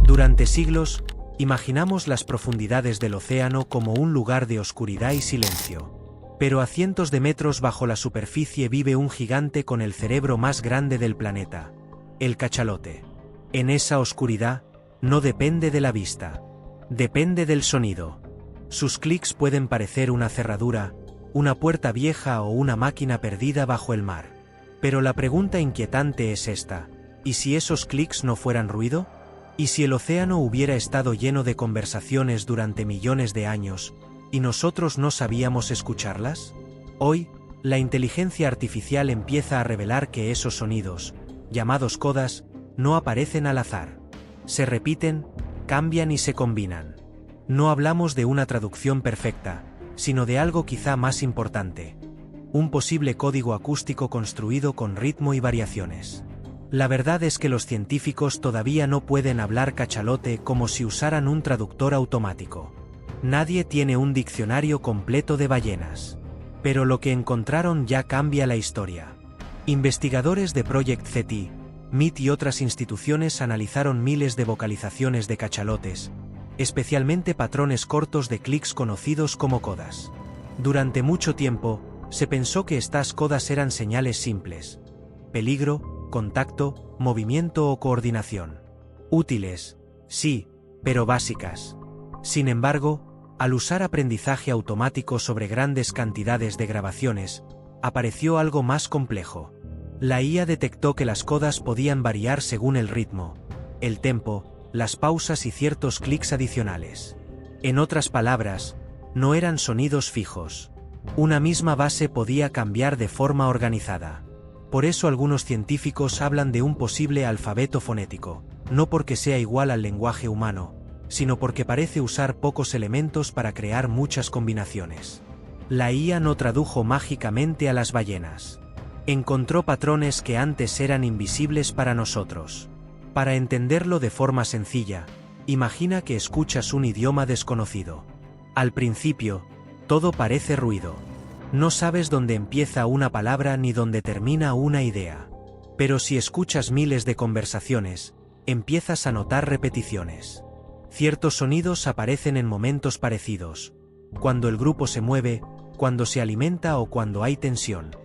Durante siglos, imaginamos las profundidades del océano como un lugar de oscuridad y silencio. Pero a cientos de metros bajo la superficie vive un gigante con el cerebro más grande del planeta, el cachalote. En esa oscuridad, no depende de la vista, depende del sonido. Sus clics pueden parecer una cerradura, una puerta vieja o una máquina perdida bajo el mar. Pero la pregunta inquietante es esta: ¿y si esos clics no fueran ruido? ¿Y si el océano hubiera estado lleno de conversaciones durante millones de años, y nosotros no sabíamos escucharlas? Hoy, la inteligencia artificial empieza a revelar que esos sonidos, llamados codas, no aparecen al azar. Se repiten, cambian y se combinan. No hablamos de una traducción perfecta, sino de algo quizá más importante: un posible código acústico construido con ritmo y variaciones. La verdad es que los científicos todavía no pueden hablar cachalote como si usaran un traductor automático. Nadie tiene un diccionario completo de ballenas. Pero lo que encontraron ya cambia la historia. Investigadores de Project CETI, MIT y otras instituciones analizaron miles de vocalizaciones de cachalotes, especialmente patrones cortos de clics conocidos como codas. Durante mucho tiempo, se pensó que estas codas eran señales simples: peligro, contacto, movimiento o coordinación. Útiles, sí, pero básicas. Sin embargo, al usar aprendizaje automático sobre grandes cantidades de grabaciones, apareció algo más complejo. La IA detectó que las codas podían variar según el ritmo, el tempo, las pausas y ciertos clics adicionales. En otras palabras, no eran sonidos fijos. Una misma base podía cambiar de forma organizada. Por eso algunos científicos hablan de un posible alfabeto fonético, no porque sea igual al lenguaje humano, sino porque parece usar pocos elementos para crear muchas combinaciones. La IA no tradujo mágicamente a las ballenas. Encontró patrones que antes eran invisibles para nosotros. Para entenderlo de forma sencilla, imagina que escuchas un idioma desconocido. Al principio, todo parece ruido. No sabes dónde empieza una palabra ni dónde termina una idea. Pero si escuchas miles de conversaciones, empiezas a notar repeticiones. Ciertos sonidos aparecen en momentos parecidos: cuando el grupo se mueve, cuando se alimenta o cuando hay tensión.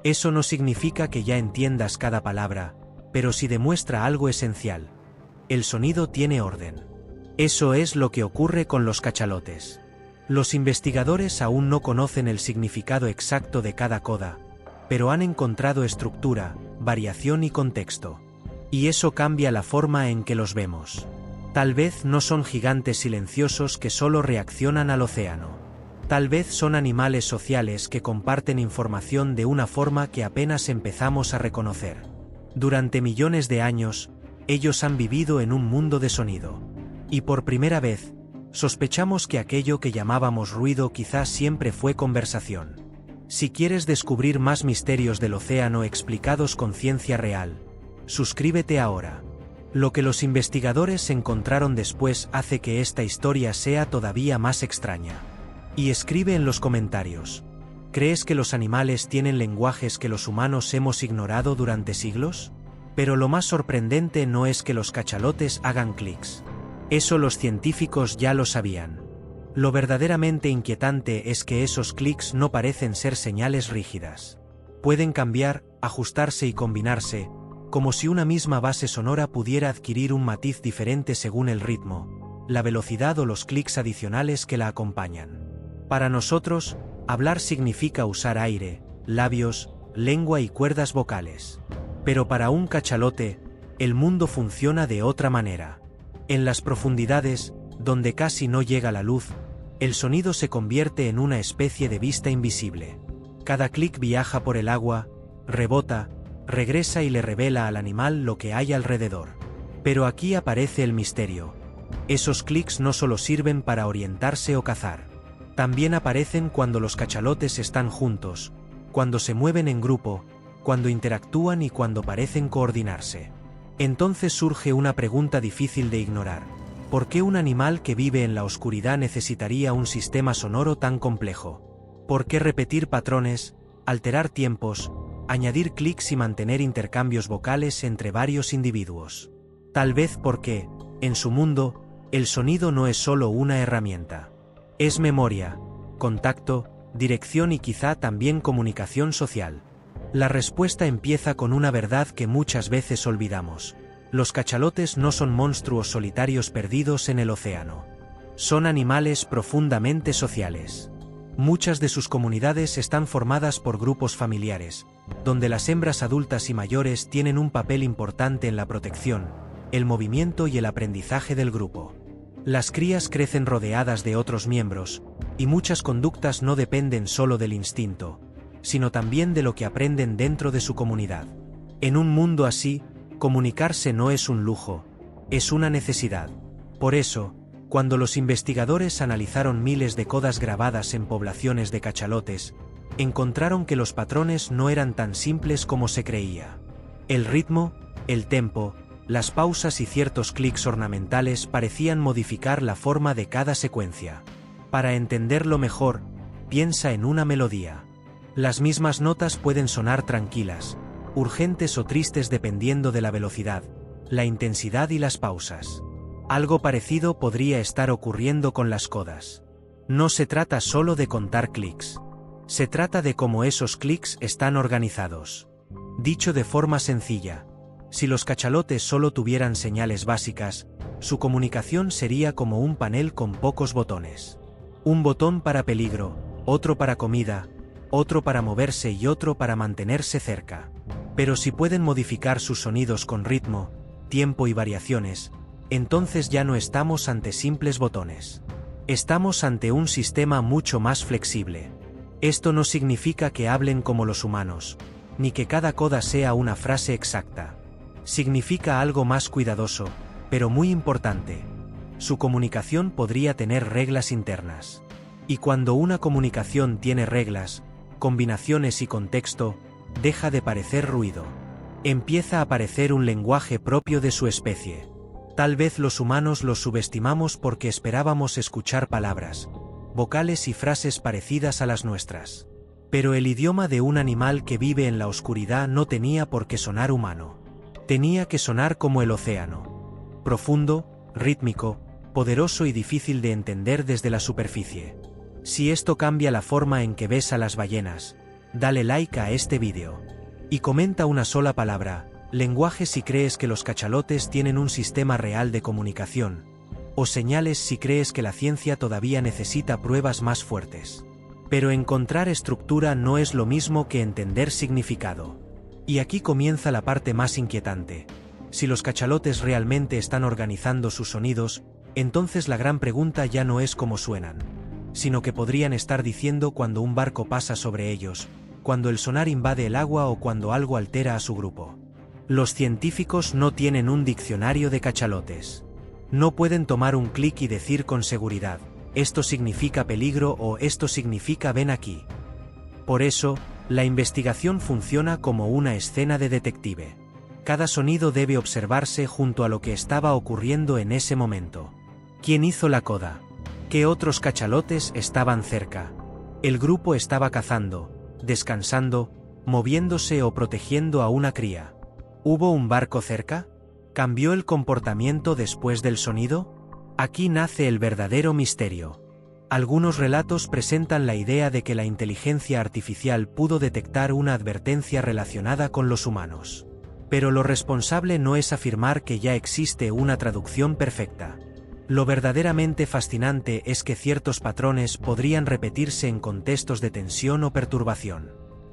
Eso no significa que ya entiendas cada palabra, pero sí demuestra algo esencial: el sonido tiene orden. Eso es lo que ocurre con los cachalotes. Los investigadores aún no conocen el significado exacto de cada coda, pero han encontrado estructura, variación y contexto. Y eso cambia la forma en que los vemos. Tal vez no son gigantes silenciosos que solo reaccionan al océano. Tal vez son animales sociales que comparten información de una forma que apenas empezamos a reconocer. Durante millones de años, ellos han vivido en un mundo de sonido. Y por primera vez, sospechamos que aquello que llamábamos ruido quizás siempre fue conversación. Si quieres descubrir más misterios del océano explicados con ciencia real, suscríbete ahora. Lo que los investigadores encontraron después hace que esta historia sea todavía más extraña. Y escribe en los comentarios: ¿crees que los animales tienen lenguajes que los humanos hemos ignorado durante siglos? Pero lo más sorprendente no es que los cachalotes hagan clics. Eso los científicos ya lo sabían. Lo verdaderamente inquietante es que esos clics no parecen ser señales rígidas. Pueden cambiar, ajustarse y combinarse, como si una misma base sonora pudiera adquirir un matiz diferente según el ritmo, la velocidad o los clics adicionales que la acompañan. Para nosotros, hablar significa usar aire, labios, lengua y cuerdas vocales. Pero para un cachalote, el mundo funciona de otra manera. En las profundidades, donde casi no llega la luz, el sonido se convierte en una especie de vista invisible. Cada clic viaja por el agua, rebota, regresa y le revela al animal lo que hay alrededor. Pero aquí aparece el misterio. Esos clics no solo sirven para orientarse o cazar. También aparecen cuando los cachalotes están juntos, cuando se mueven en grupo, cuando interactúan y cuando parecen coordinarse. Entonces surge una pregunta difícil de ignorar: ¿por qué un animal que vive en la oscuridad necesitaría un sistema sonoro tan complejo? ¿Por qué repetir patrones, alterar tiempos, añadir clics y mantener intercambios vocales entre varios individuos? Tal vez porque, En su mundo, el sonido no es solo una herramienta. Es memoria, contacto, dirección y quizá también comunicación social. La respuesta empieza con una verdad que muchas veces olvidamos. Los cachalotes no son monstruos solitarios perdidos en el océano. Son animales profundamente sociales. Muchas de sus comunidades están formadas por grupos familiares, donde las hembras adultas y mayores tienen un papel importante en la protección, el movimiento y el aprendizaje del grupo. Las crías crecen rodeadas de otros miembros, y muchas conductas no dependen solo del instinto, sino también de lo que aprenden dentro de su comunidad. En un mundo así, comunicarse no es un lujo, es una necesidad. Por eso, cuando los investigadores analizaron miles de codas grabadas en poblaciones de cachalotes, encontraron que los patrones no eran tan simples como se creía. El ritmo, el tempo, las pausas y ciertos clics ornamentales parecían modificar la forma de cada secuencia. Para entenderlo mejor, piensa en una melodía. Las mismas notas pueden sonar tranquilas, urgentes o tristes dependiendo de la velocidad, la intensidad y las pausas. Algo parecido podría estar ocurriendo con las codas. No se trata solo de contar clics. Se trata de cómo esos clics están organizados. Dicho de forma sencilla, si los cachalotes solo tuvieran señales básicas, su comunicación sería como un panel con pocos botones. Un botón para peligro, otro para comida, otro para moverse y otro para mantenerse cerca. Pero si pueden modificar sus sonidos con ritmo, tiempo y variaciones, entonces ya no estamos ante simples botones. Estamos ante un sistema mucho más flexible. Esto no significa que hablen como los humanos, ni que cada coda sea una frase exacta. Significa algo más cuidadoso, pero muy importante. Su comunicación podría tener reglas internas. Y cuando una comunicación tiene reglas, combinaciones y contexto, deja de parecer ruido. Empieza a parecer un lenguaje propio de su especie. Tal vez los humanos los subestimamos porque esperábamos escuchar palabras, vocales y frases parecidas a las nuestras. Pero el idioma de un animal que vive en la oscuridad no tenía por qué sonar humano. Tenía que sonar como el océano. Profundo, rítmico, poderoso y difícil de entender desde la superficie. Si esto cambia la forma en que ves a las ballenas, dale like a este vídeo. Y comenta una sola palabra, lenguaje si crees que los cachalotes tienen un sistema real de comunicación, o señales si crees que la ciencia todavía necesita pruebas más fuertes. Pero encontrar estructura no es lo mismo que entender significado. Y aquí comienza la parte más inquietante. Si los cachalotes realmente están organizando sus sonidos, entonces la gran pregunta ya no es cómo suenan, sino que podrían estar diciendo cuando un barco pasa sobre ellos, cuando el sonar invade el agua o cuando algo altera a su grupo. Los científicos no tienen un diccionario de cachalotes. No pueden tomar un clic y decir con seguridad, esto significa peligro o esto significa ven aquí. Por eso, la investigación funciona como una escena de detective. Cada sonido debe observarse junto a lo que estaba ocurriendo en ese momento. ¿Quién hizo la coda? ¿Qué otros cachalotes estaban cerca? ¿El grupo estaba cazando, descansando, moviéndose o protegiendo a una cría? ¿Hubo un barco cerca? ¿Cambió el comportamiento después del sonido? Aquí nace el verdadero misterio. Algunos relatos presentan la idea de que la inteligencia artificial pudo detectar una advertencia relacionada con los humanos. Pero lo responsable no es afirmar que ya existe una traducción perfecta. Lo verdaderamente fascinante es que ciertos patrones podrían repetirse en contextos de tensión o perturbación.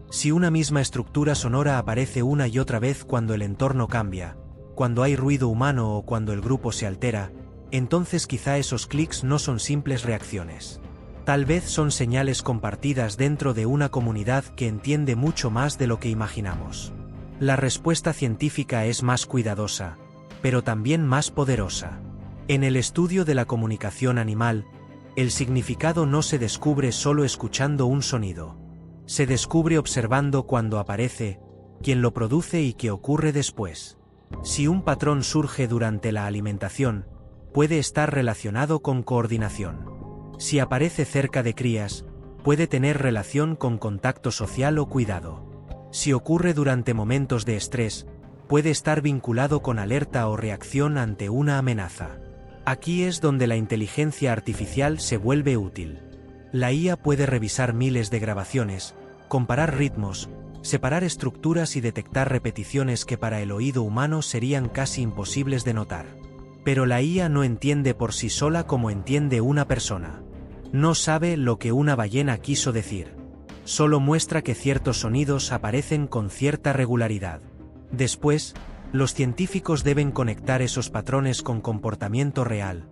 Si una misma estructura sonora aparece una y otra vez cuando el entorno cambia, cuando hay ruido humano o cuando el grupo se altera, entonces quizá esos clics no son simples reacciones. Tal vez son señales compartidas dentro de una comunidad que entiende mucho más de lo que imaginamos. La respuesta científica es más cuidadosa, pero también más poderosa. En el estudio de la comunicación animal, el significado no se descubre solo escuchando un sonido. Se descubre observando cuando aparece, quién lo produce y qué ocurre después. Si un patrón surge durante la alimentación, puede estar relacionado con coordinación. Si aparece cerca de crías, puede tener relación con contacto social o cuidado. Si ocurre durante momentos de estrés, puede estar vinculado con alerta o reacción ante una amenaza. Aquí es donde la inteligencia artificial se vuelve útil. La IA puede revisar miles de grabaciones, comparar ritmos, separar estructuras y detectar repeticiones que para el oído humano serían casi imposibles de notar. Pero la IA no entiende por sí sola como entiende una persona. No sabe lo que una ballena quiso decir. Solo muestra que ciertos sonidos aparecen con cierta regularidad. Después, los científicos deben conectar esos patrones con comportamiento real,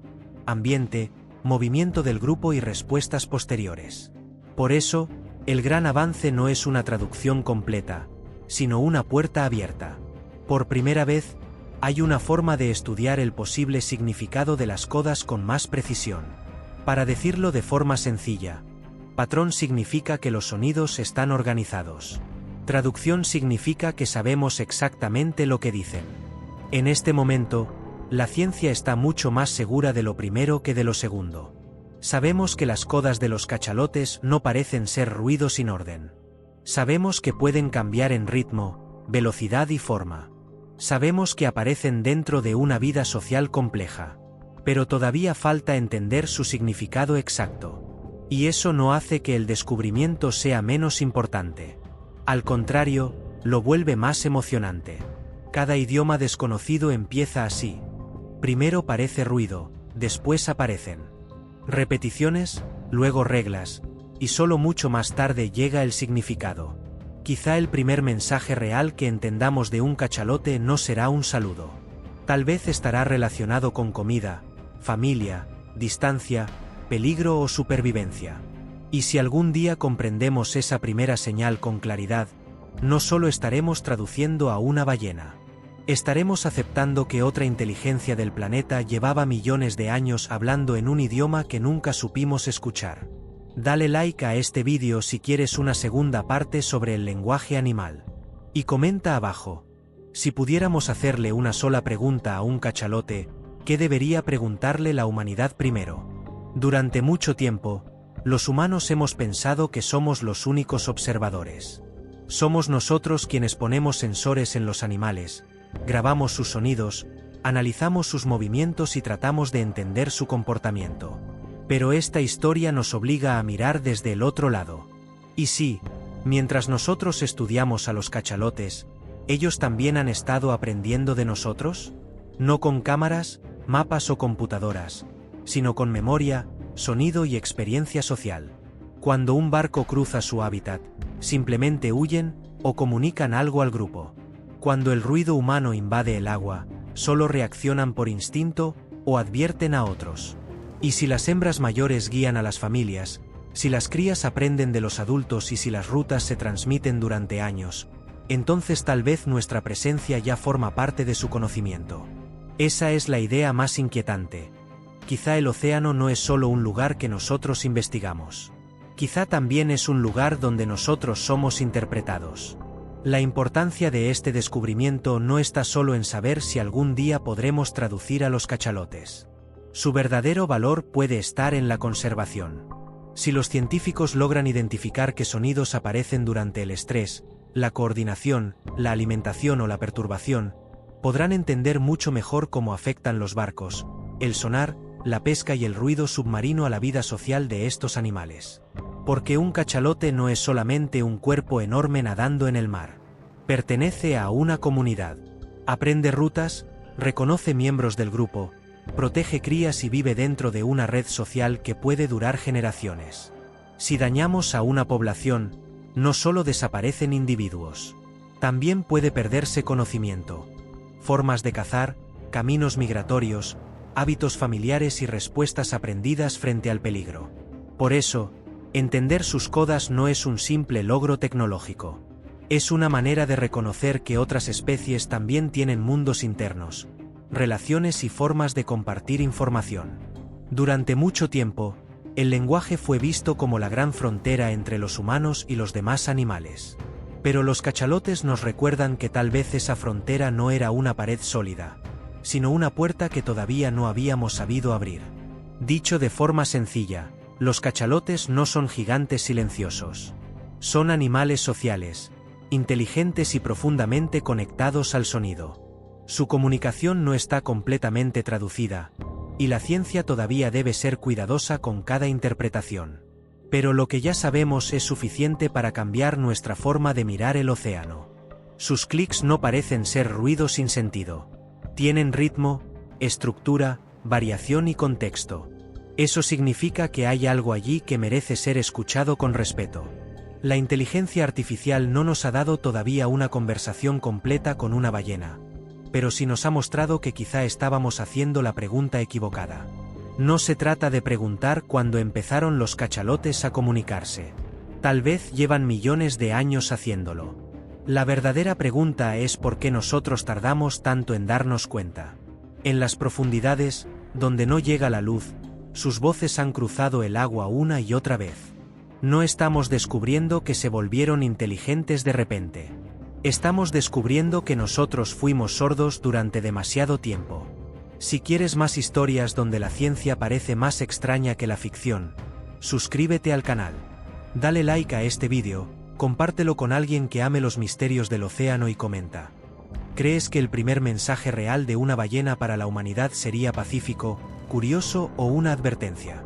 ambiente, movimiento del grupo y respuestas posteriores. Por eso, el gran avance no es una traducción completa, sino una puerta abierta. Por primera vez, hay una forma de estudiar el posible significado de las codas con más precisión. Para decirlo de forma sencilla, patrón significa que los sonidos están organizados. Traducción significa que sabemos exactamente lo que dicen. En este momento, la ciencia está mucho más segura de lo primero que de lo segundo. Sabemos que las codas de los cachalotes no parecen ser ruido sin orden. Sabemos que pueden cambiar en ritmo, velocidad y forma. Sabemos que aparecen dentro de una vida social compleja. Pero todavía falta entender su significado exacto. Y eso no hace que el descubrimiento sea menos importante. Al contrario, lo vuelve más emocionante. Cada idioma desconocido empieza así. Primero parece ruido, después aparecen repeticiones, luego reglas, y solo mucho más tarde llega el significado. Quizá el primer mensaje real que entendamos de un cachalote no será un saludo. Tal vez estará relacionado con comida, familia, distancia, peligro o supervivencia. Y si algún día comprendemos esa primera señal con claridad, no solo estaremos traduciendo a una ballena. Estaremos aceptando que otra inteligencia del planeta llevaba millones de años hablando en un idioma que nunca supimos escuchar. Dale like a este vídeo si quieres una segunda parte sobre el lenguaje animal. Y comenta abajo. Si pudiéramos hacerle una sola pregunta a un cachalote, ¿qué debería preguntarle la humanidad primero? Durante mucho tiempo, los humanos hemos pensado que somos los únicos observadores. Somos nosotros quienes ponemos sensores en los animales, grabamos sus sonidos, analizamos sus movimientos y tratamos de entender su comportamiento. Pero esta historia nos obliga a mirar desde el otro lado. Y sí, mientras nosotros estudiamos a los cachalotes, ¿ellos también han estado aprendiendo de nosotros? No con cámaras, mapas o computadoras, sino con memoria, sonido y experiencia social. Cuando un barco cruza su hábitat, simplemente huyen o comunican algo al grupo. Cuando el ruido humano invade el agua, solo reaccionan por instinto o advierten a otros. Y si las hembras mayores guían a las familias, si las crías aprenden de los adultos y si las rutas se transmiten durante años, entonces tal vez nuestra presencia ya forma parte de su conocimiento. Esa es la idea más inquietante. Quizá el océano no es solo un lugar que nosotros investigamos. Quizá también es un lugar donde nosotros somos interpretados. La importancia de este descubrimiento no está solo en saber si algún día podremos traducir a los cachalotes. Su verdadero valor puede estar en la conservación. Si los científicos logran identificar qué sonidos aparecen durante el estrés, la coordinación, la alimentación o la perturbación, podrán entender mucho mejor cómo afectan los barcos, el sonar, la pesca y el ruido submarino a la vida social de estos animales. Porque un cachalote no es solamente un cuerpo enorme nadando en el mar. Pertenece a una comunidad. Aprende rutas, reconoce miembros del grupo, protege crías y vive dentro de una red social que puede durar generaciones. Si dañamos a una población, no solo desaparecen individuos. También puede perderse conocimiento. Formas de cazar, caminos migratorios, hábitos familiares y respuestas aprendidas frente al peligro. Por eso, entender sus codas no es un simple logro tecnológico. Es una manera de reconocer que otras especies también tienen mundos internos, relaciones y formas de compartir información. Durante mucho tiempo, el lenguaje fue visto como la gran frontera entre los humanos y los demás animales. Pero los cachalotes nos recuerdan que tal vez esa frontera no era una pared sólida, sino una puerta que todavía no habíamos sabido abrir. Dicho de forma sencilla, los cachalotes no son gigantes silenciosos. Son animales sociales, inteligentes y profundamente conectados al sonido. Su comunicación no está completamente traducida, y la ciencia todavía debe ser cuidadosa con cada interpretación. Pero lo que ya sabemos es suficiente para cambiar nuestra forma de mirar el océano. Sus clics no parecen ser ruido sin sentido. Tienen ritmo, estructura, variación y contexto. Eso significa que hay algo allí que merece ser escuchado con respeto. La inteligencia artificial no nos ha dado todavía una conversación completa con una ballena, pero sí nos ha mostrado que quizá estábamos haciendo la pregunta equivocada. No se trata de preguntar cuándo empezaron los cachalotes a comunicarse. Tal vez llevan millones de años haciéndolo. La verdadera pregunta es por qué nosotros tardamos tanto en darnos cuenta. En las profundidades, donde no llega la luz, sus voces han cruzado el agua una y otra vez. No estamos descubriendo que se volvieron inteligentes de repente. Estamos descubriendo que nosotros fuimos sordos durante demasiado tiempo. Si quieres más historias donde la ciencia parece más extraña que la ficción, suscríbete al canal. Dale like a este vídeo, compártelo con alguien que ame los misterios del océano y comenta. ¿Crees que el primer mensaje real de una ballena para la humanidad sería pacífico, curioso o una advertencia?